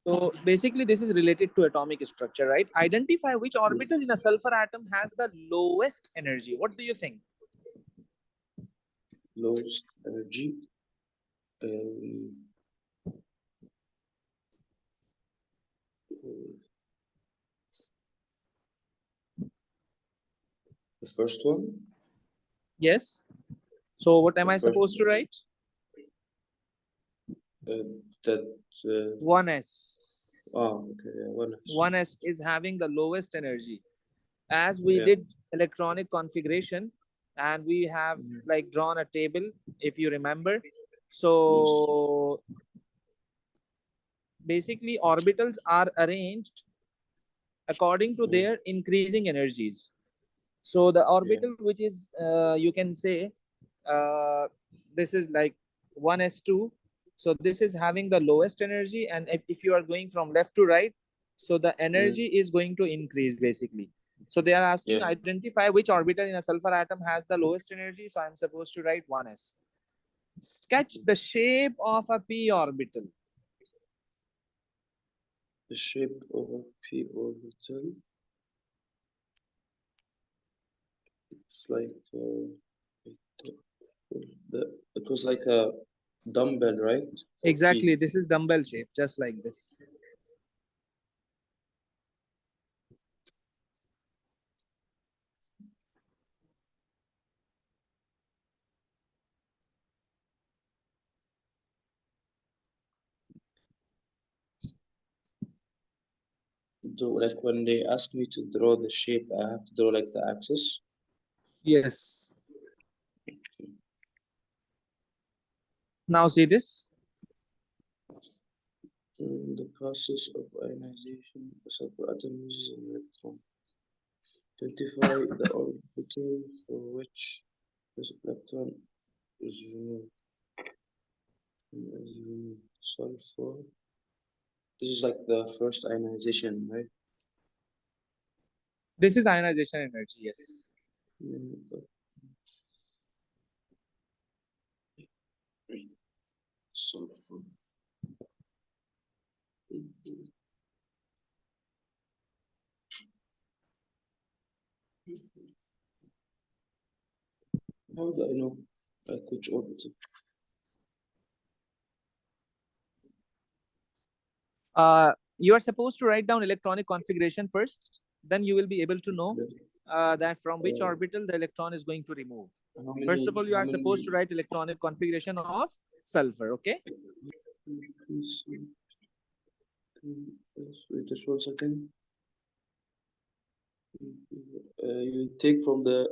So basically, this is related to atomic structure, right? Identify which orbital Yes. in a sulfur atom has the lowest energy. What do you think? Lowest energy. Um, the first one. Yes. So what am The I supposed to first. write? That. 1s. Okay. Yeah, one. 1s is having the lowest energy. As we Yeah. did electronic configuration, and we have like drawn a table, if you remember. Yes. So basically, orbitals are arranged according to their increasing energies. So the Yeah. orbital, which is you can say uh, this is like 1s2. So this is having the lowest energy, and if you are going from left to right, so the energy is going to increase basically. So they are asking Yeah. identify which orbital in a sulfur atom has the lowest energy. So I'm supposed to write 1s. Sketch the shape of a p orbital. The shape of a p orbital. It's like it was like a dumbbell, right? For Exactly, p. this is dumbbell shape, just like this. So like when they ask me to draw the shape, I have to draw like the axis. Yes. Now see this. In the process of ionization, the sulfur atom uses an electron. Identify the orbital for which this electron is removed. Sulfur. This is like the first ionization, right? This is ionization energy. Yes. Sulfur. How do I know like which orbital? You are supposed to write down electronic configuration first. Then you will be able to know that from which orbital the electron is going to remove. How First of all, you how are supposed many to write electronic configuration of sulfur. Okay. wait just 1 second. You take from the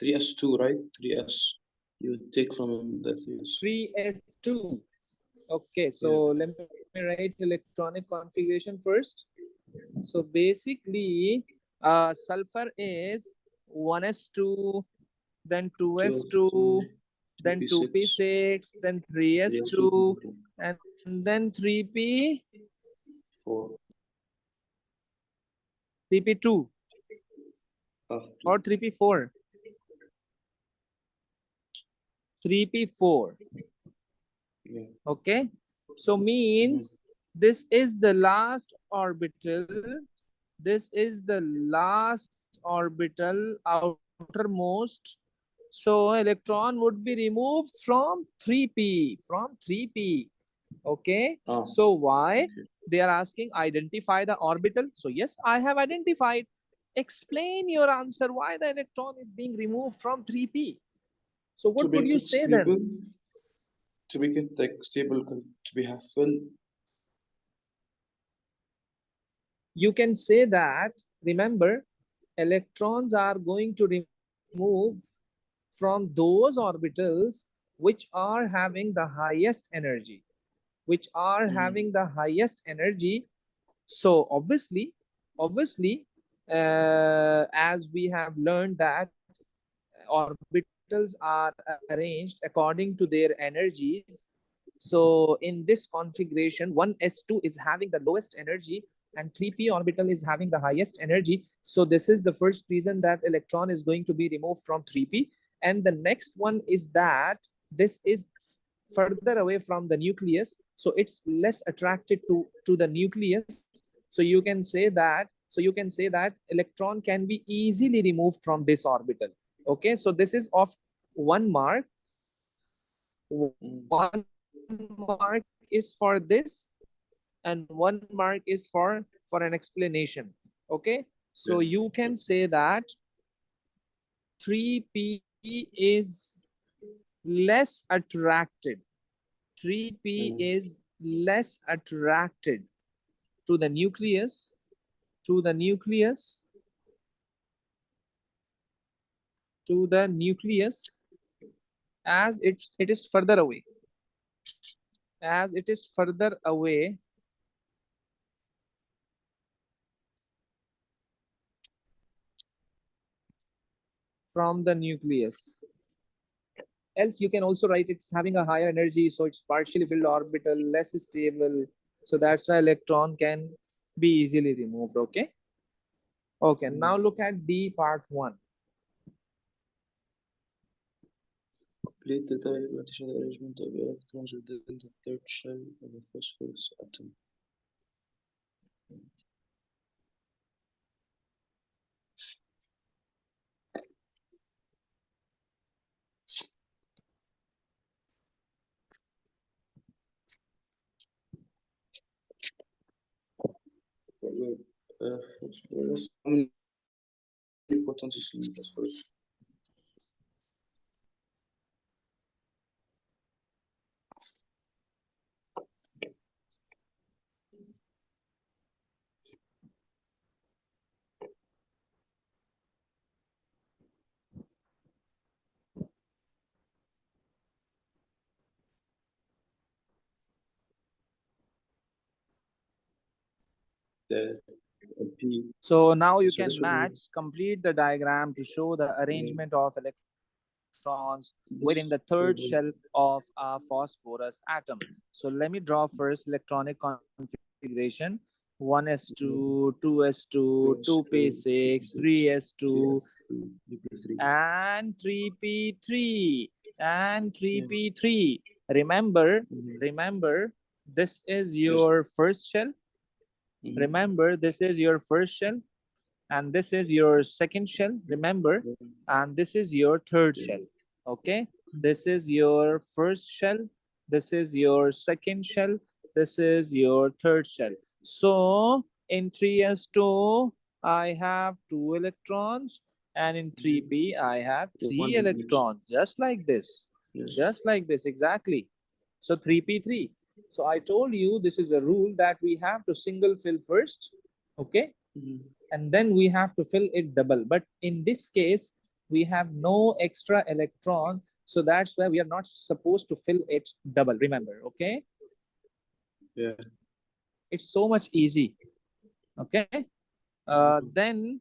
3s2, right? 3s. You take from the 3s. 3s2. Okay. Yeah. So let me write electronic configuration first. So basically, sulfur is 1s2, then 2s2, 2s2, then 2p6, 2p6, then 3s2, 3s2, 3p2, and then 3p 4 3p2 after. or 3p4. 3p4. Yeah. Okay. So means this is the last orbital. This is the last orbital, outermost. So electron would be removed from 3p, from 3p. Okay. So why? Okay. They are asking identify the orbital. So yes, I have identified. Explain your answer why the electron is being removed from 3p. So To what would make you it say stable, then? to make it like stable, to be half full. You can say that, remember, electrons are going to remove from those orbitals which are having the highest energy, which are having the highest energy. So as we have learned that orbitals are arranged according to their energies. So in this configuration, 1s2 is having the lowest energy and 3p orbital is having the highest energy. So this is the first reason that electron is going to be removed from 3p. And the next one is that this is further away from the nucleus, so it's less attracted to the nucleus. So you can say that, electron can be easily removed from this orbital. Okay, so this is of 1 mark. 1 mark is for this, and 1 mark is for an explanation. Okay, so Yeah. you can say that 3p is less attracted. 3p Mm. is less attracted to the nucleus, to the nucleus, to the nucleus, as it is further away, as it is further away from the nucleus. Else you can also write it's having a higher energy, so it's partially filled orbital, less stable, so that's why electron can be easily removed. Okay, okay, now Mm. look at D part 1. Complete the diagonal arrangement of electrons within the third shell of a phosphorus atom. Phosphorus. How many potencies in phosphorus? The P. So now you So can this will be, match, complete the diagram to show the yeah, arrangement of electrons within the third this shell will of be, a phosphorus atom. So let me draw first electronic configuration. 1s2, mm, 2s2, 2s2, 2p6, 3s2, 3s2, 3p3. and 3p3, and Yeah. 3p3. Remember, Mm-hmm. remember, this is Yes. your first shell. Mm-hmm. Remember, this is your first shell, and this is your second shell, remember, Yeah. and this is your third Yeah. shell. Okay, this is your first shell, this is your second shell, this is your third shell. So in 3s2 I have 2 electrons, and in Mm-hmm. 3p I have One three in each. electrons, just like this, Yes. just like this, exactly. So 3p3. So I told you this is a rule that we have to single fill first. Okay, Mm-hmm. and then we have to fill it double. But in this case, we have no extra electron, so that's why we are not supposed to fill it double. Remember, okay? Yeah. It's so much easy. Okay. Mm-hmm. Then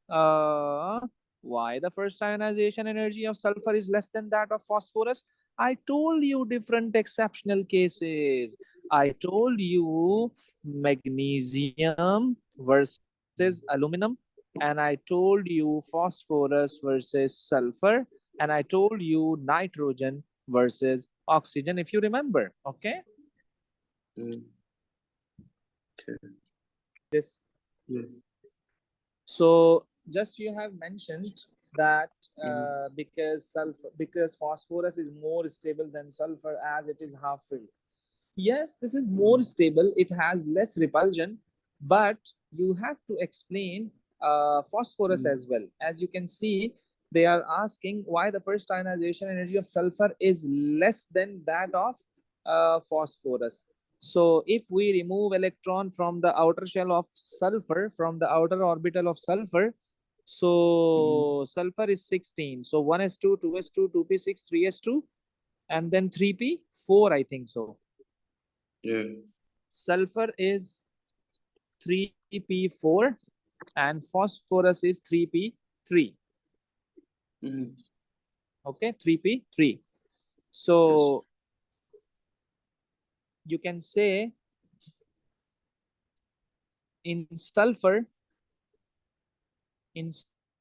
uh, why the first ionization energy of sulfur is less than that of phosphorus? I told you different exceptional cases. I told you magnesium versus aluminum, and I told you phosphorus versus sulfur, and I told you nitrogen versus oxygen, if you remember. Okay. Mm. Okay. This. Yeah. So just you have mentioned that Mm-hmm. because phosphorus is more stable than sulfur as it is half filled. Yes, this is more Mm-hmm. stable. It has less repulsion, but you have to explain phosphorus Mm-hmm. as well. As you can see, they are asking why the first ionization energy of sulfur is less than that of phosphorus. So if we remove electron from the outer shell of sulfur, from the outer orbital of sulfur, Mm-hmm. so sulfur is 16. So 1s2, 2s2, 2p6, 3s2, and then 3p, 4, I think so. Yeah. Sulfur is 3p4, and phosphorus is 3p3. Mm-hmm. Okay, 3p3. So Yes. you can say in sulfur, in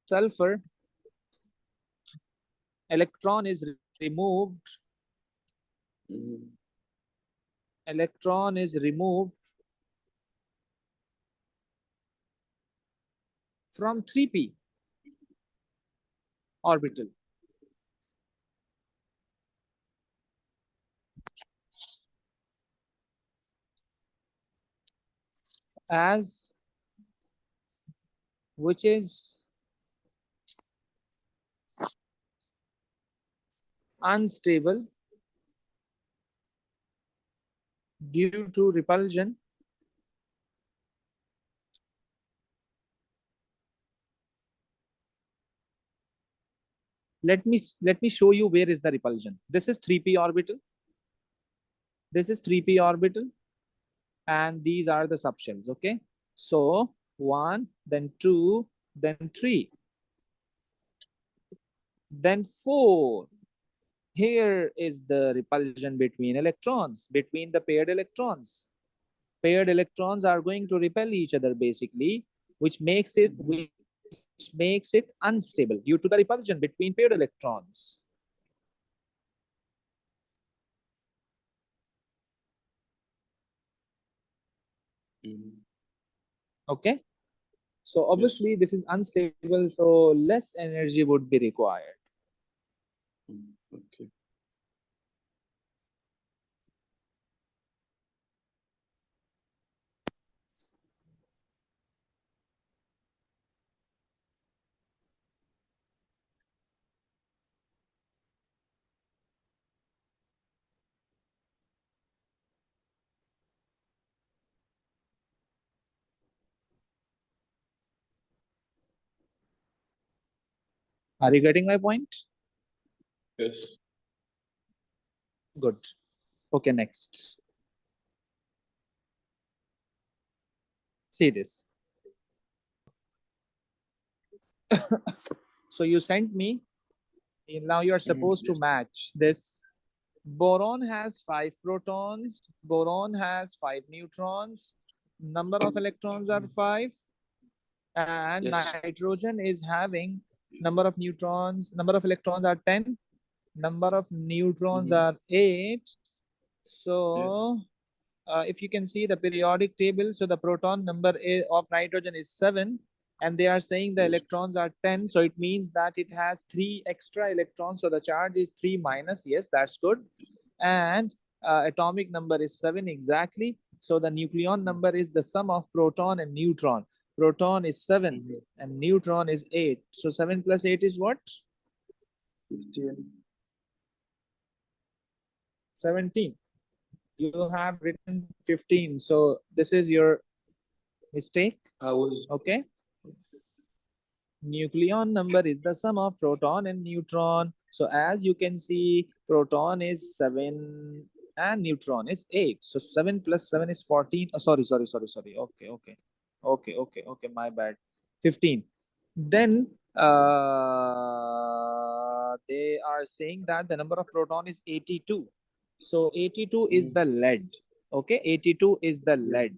sulfur, electron is removed Mm-hmm. electron is removed from 3p orbital. As which is unstable due to repulsion. Let me show you where is the repulsion. This is 3p orbital. This is 3p orbital, and these are the subshells. Okay, so 1, then 2, then 3, then 4. Here is the repulsion between electrons, between the paired electrons. Paired electrons are going to repel each other basically, which makes it unstable due to the repulsion between paired electrons. Mm-hmm. Okay, so obviously Yes. this is unstable, so less energy would be required. Okay. Are you getting my point? Yes. Good. Okay, next. See this. So you sent me, now you are supposed to Yes. match this. Boron has 5 protons, boron has 5 neutrons, number of electrons are 5, and Yes. nitrogen is having number of neutrons, number of electrons are 10, number of neutrons Mm-hmm. are 8. Yeah. So if you can see the periodic table, so the proton number of nitrogen is 7, and they are saying the Yes. electrons are 10, so it means that it has 3 extra electrons, so the charge is 3 minus. Yes, that's good. And atomic number is 7 exactly, so the nucleon number is the sum of proton and neutron. Proton is 7 Mm-hmm. and neutron is 8, so 7 plus 8 is what? 15. 17. You have written 15, so this is your mistake. How is Okay, nucleon number is the sum of proton and neutron. So as you can see, proton is 7 and neutron is 8. So 7 plus 7 is 14. Oh, sorry. Okay, my bad. 15. Then they are saying that the number of proton is 82. So 82 is mm-hmm. the lead. Okay, 82 is the Yeah. lead.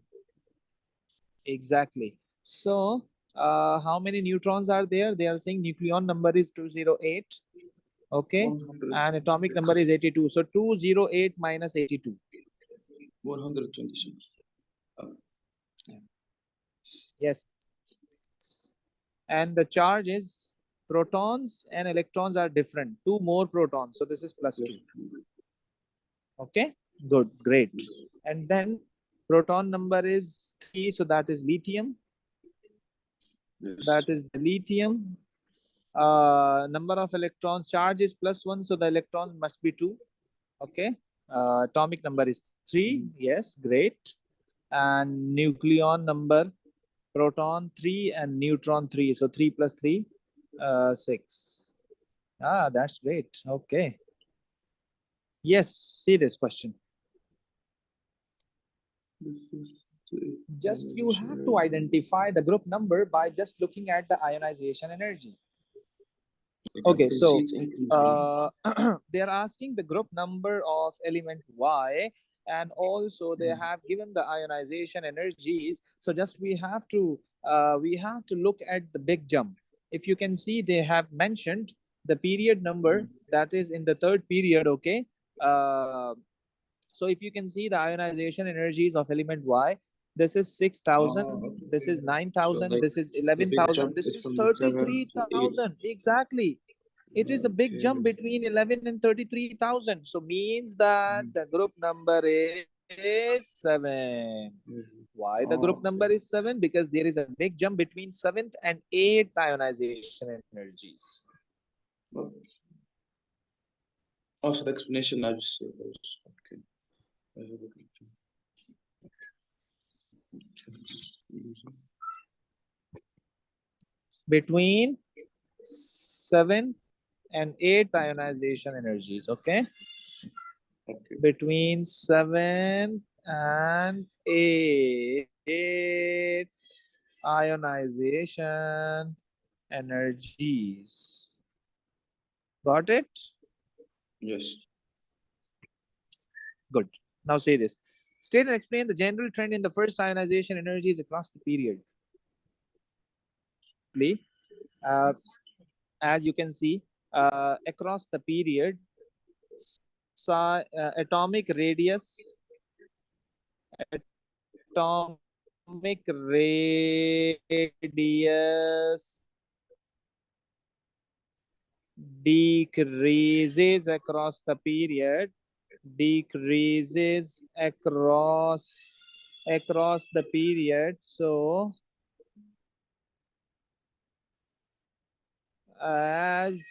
Exactly. So, how many neutrons are there? They are saying nucleon number is 208. Okay. And atomic number is 126. 82. So, 208 minus 82. 126. Yeah. Yes. And the charge is protons and electrons are different. Two more protons. So, this is plus 2. Plus 2. Okay. Good. Great. Yes. And then proton number is 3. So, that is lithium. Yes. That is the lithium. Number of electrons, charge is plus 1, so the electrons must be 2. Okay, atomic number is 3. Mm-hmm. Yes, great. And nucleon number, proton 3 and neutron 3, so 3 plus 3, 6. That's great. Okay, yes, see this question. This is the Just you have to ionization identify the group number by just looking at the ionization energy. energy. I Okay, can see so it's increasing. they are asking the group number of element Y, and also they Mm-hmm. have given the ionization energies. So just we have to look at the big jump. If you can see, they have mentioned the period number, that is in the third period. Okay, uh, So if you can see the ionization energies of element Y, this is 6,000, this Okay. is So 9,000, like this is the big 11,000, jump this is is from the 7 to 8. 33,000. Exactly. It is a big Okay. jump between 11 and 33,000. So means that Mhm. the group number is 7. Mhm. Why the group Okay. number is 7? Because there is a big jump between 7th and 8th ionization energies. Okay. Also, the explanation I just said was okay. I have a good job. Between 7th and 8th ionization energies. Okay. Okay. Between 7th and 8th ionization energies. Got it? Yes. Good. Now say this. State and explain the general trend in the first ionization energies across the period. Uh, as you can see, across the period, atomic radius, atomic radius decreases across the period, decreases across the period. So as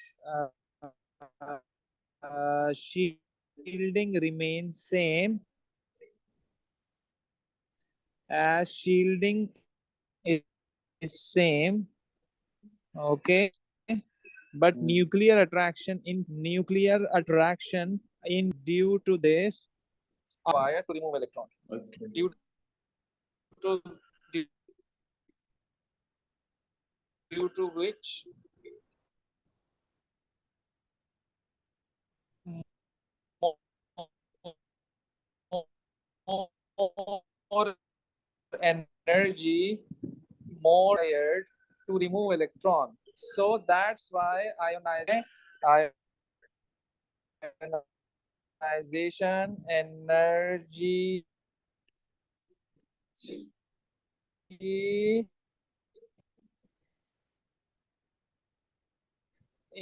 shielding remains same, as shielding is same, okay, but Mm. nuclear attraction in due to this required to remove electron, Okay. due to due to which more energy more required to remove electron. So that's why ionization energy